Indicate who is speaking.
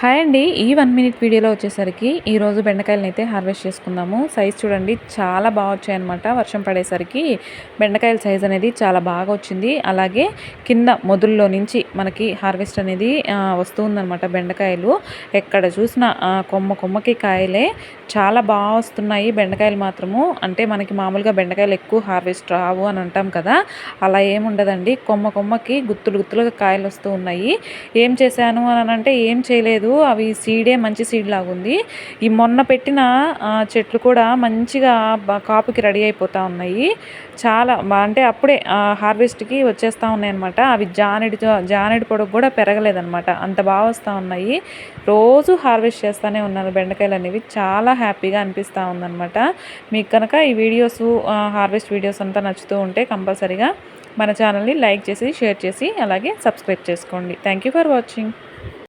Speaker 1: Hi అండి. ఈ 1 minute వీడియోలో వచ్చేసరికి ఈరోజు బెండకాయలనైతే హార్వెస్ట్ చేసుకుందాము. సైజ్ చూడండి చాలా బాగా వచ్చాయన్నమాట. వర్షం పడేసరికి బెండకాయల సైజ్ అనేది చాలా బాగా వచ్చింది. అలాగే కింద మొదుల్లో నుంచి మనకి హార్వెస్ట్ అనేది వస్తూ ఉందన్నమాట. బెండకాయలు ఎక్కడ చూసినా కొమ్మకి కాయలే చాలా బాగా వస్తున్నాయి బెండకాయలు మాత్రము. అంటే మనకి మామూలుగా బెండకాయలు ఎక్కువ హార్వెస్ట్ రావు అని అంటాం కదా, అలా ఏముండదండి. కొమ్మకి గుత్తులుగా కాయలు వస్తూ ఉన్నాయి. ఏం చేశాను అని అంటే ఏం చేయలేదు, అవి సీడే మంచి సీడ్ లాగుంది. ఈ మొన్న పెట్టిన చెట్లు కూడా మంచిగా కాపుకి రెడీ అయిపోతూ ఉన్నాయి. చాలా అంటే అప్పుడే హార్వెస్ట్కి వచ్చేస్తూ ఉన్నాయి అనమాట. అవి జానెడి పొడవు కూడా పెరగలేదనమాట, అంత బాగా వస్తూ ఉన్నాయి. రోజు హార్వెస్ట్ చేస్తూనే ఉన్నాను బెండకాయలు అనేవి. చాలా హ్యాపీగా అనిపిస్తూ ఉందన్నమాట. మీకు కనుక ఈ వీడియోస్ హార్వెస్ట్ వీడియోస్ అంతా నచ్చుతూ ఉంటే కంపల్సరీగా మన ఛానల్ని లైక్ చేసి, షేర్ చేసి, అలాగే సబ్స్క్రైబ్ చేసుకోండి. Thank you for watching.